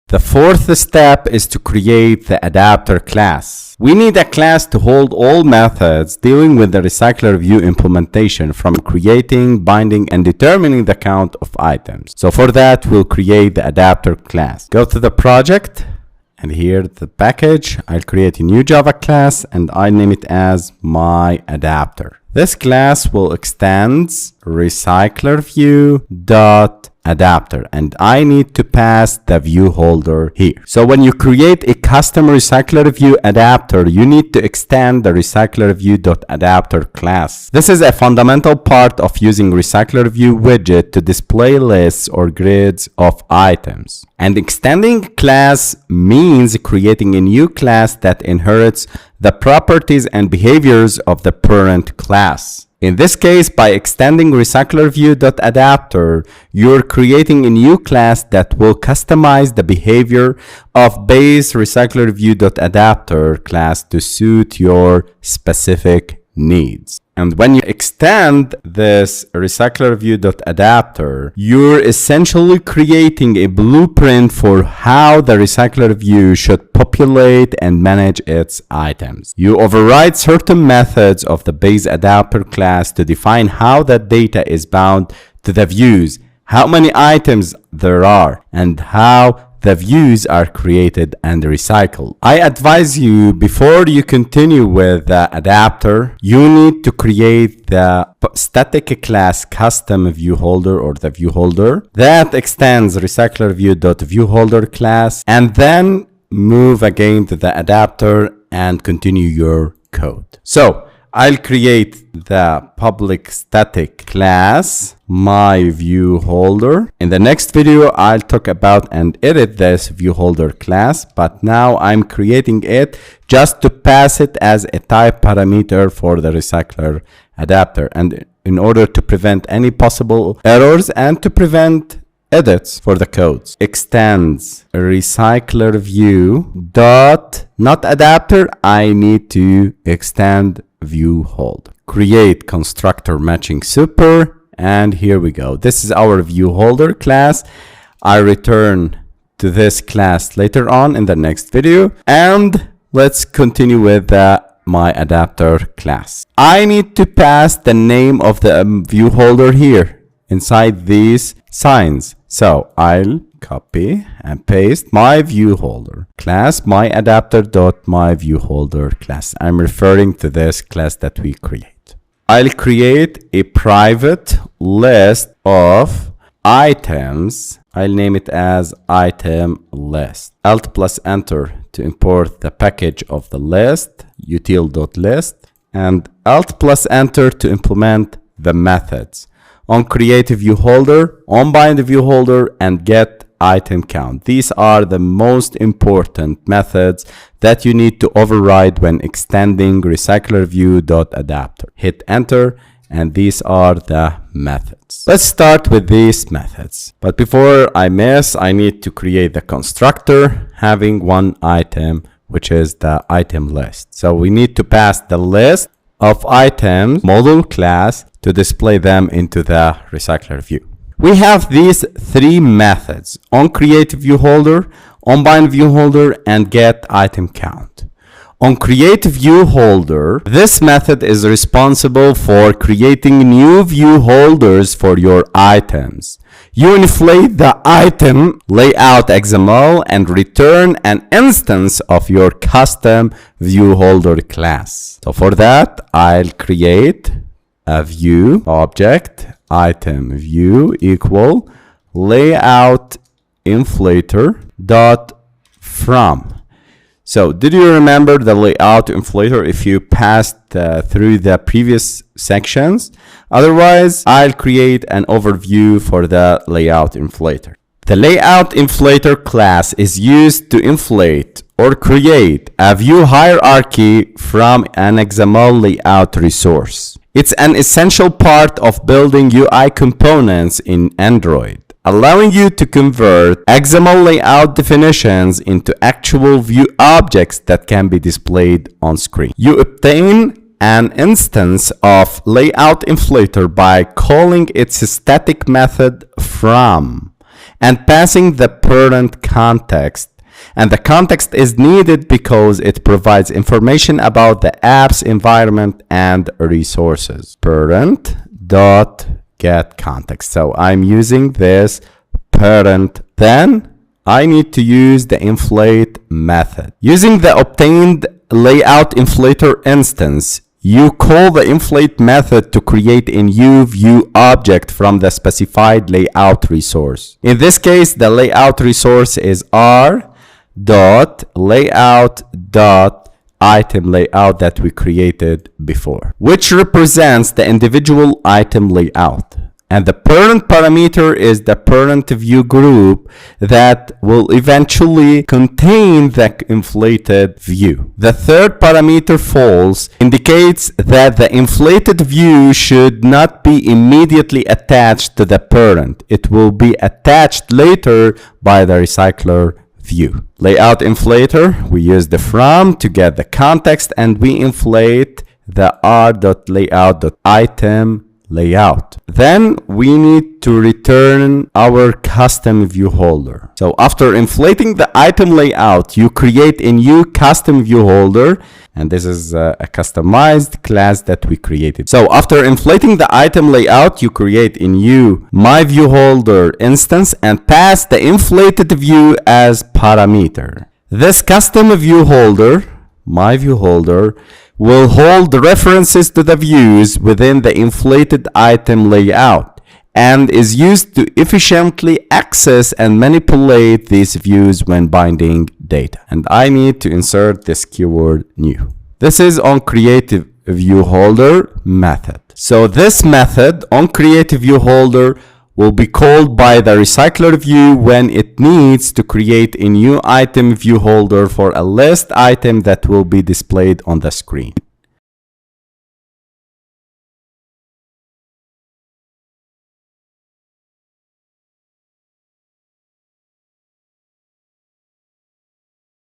The fourth step is to create the adapter class. We need a class to hold all methods dealing with the recycler view implementation, from creating, binding, and determining the count of items. So for that, we'll create the adapter class. Go to the project, and here the package. I'll create a new Java class, and I name it as my adapter. This class will extend recycler view dot adapter, and I need to pass the view holder here. So when you create a custom recycler view adapter, you need to extend the recycler view dot adapter class. This is a fundamental part of using recycler view widget to display lists or grids of items. And extending class means creating a new class that inherits the properties and behaviors of the parent class. In this case, by extending recycler view dot adapter, you're creating a new class that will customize the behavior of base recycler view dot adapter class to suit your specific needs. And when you extend this recycler view dot adapter, you're essentially creating a blueprint for how the recycler view should populate and manage its items. You override certain methods of the base adapter class to define how that data is bound to the views, how many items there are, and how the views are created and recycled. I advise you, before you continue with the adapter, you need to create the static class custom view holder, or the view holder that extends recycler view dot view holder class, and then move again to the adapter and continue your code. So I'll create the public static class my view holder. In the next video, I'll talk about and edit this view holder class, but now I'm creating it just to pass it as a type parameter for the recycler adapter, and in order to prevent any possible errors and to prevent edits for the codes. Extends recycler view dot not adapter, I need to extend view hold. Create constructor matching super, and here we go. This is our view holder class. I return to this class later on in the next video, and let's continue with my adapter class. I need to pass the name of the view holder here inside these signs. So I'll copy and paste my view holder class, my adapter dot my view holder class. I'm referring to this class that we create. I'll create a private list of items. I'll name it as item list. Alt plus enter to import the package of the list, util.list, and Alt plus enter to implement the methods on create view holder, on bind view holder, and get item count. These are the most important methods that you need to override when extending recycler view dot adapter. Hit enter, and these are the methods. Let's start with these methods. But before I need to create the constructor having one item, which is the item list. So we need to pass the list of items model class to display them into the recycler view. We have these three methods: on create view holder, on bind view holder, and get item count. On create view holder, this method is responsible for creating new view holders for your items. You inflate the item layout XML and return an instance of your custom view holder class. So for that, I'll create a view object item view equal layout inflator dot from. So did you remember the layout inflator if you passed through the previous sections? Otherwise, I'll create an overview for the layout inflator. The layout inflator class is used to inflate or create a view hierarchy from an XML layout resource. It's an essential part of building UI components in Android, allowing you to convert XML layout definitions into actual view objects that can be displayed on screen. You obtain an instance of layout inflator by calling its static method from, and passing the parent context. And the context is needed because it provides information about the app's environment and resources. Parent dot get context. So I'm using this parent. Then I need to use the inflate method. Using the obtained layout inflator instance, you call the inflate method to create a new view object from the specified layout resource. In this case, the layout resource is r.layout.item layout that we created before, which represents the individual item layout. And the parent parameter is the parent view group that will eventually contain the inflated view. The third parameter, false, indicates that the inflated view should not be immediately attached to the parent. It will be attached later by the recycler view. Layout inflator, we use the from to get the context, and we inflate the r.layout.item layout. Then we need to return our custom view holder. So after inflating the item layout, you create a new custom view holder, and this is a customized class that we created. So after inflating the item layout, you create a new myViewHolder instance and pass the inflated view as parameter. This custom view holder, myViewHolder, will hold references to the views within the inflated item layout and is used to efficiently access and manipulate these views when binding data. And I need to insert this keyword new. This is on creative view holder method. So this method on creative view holder will be called by the recycler view when it needs to create a new item view holder for a list item that will be displayed on the screen.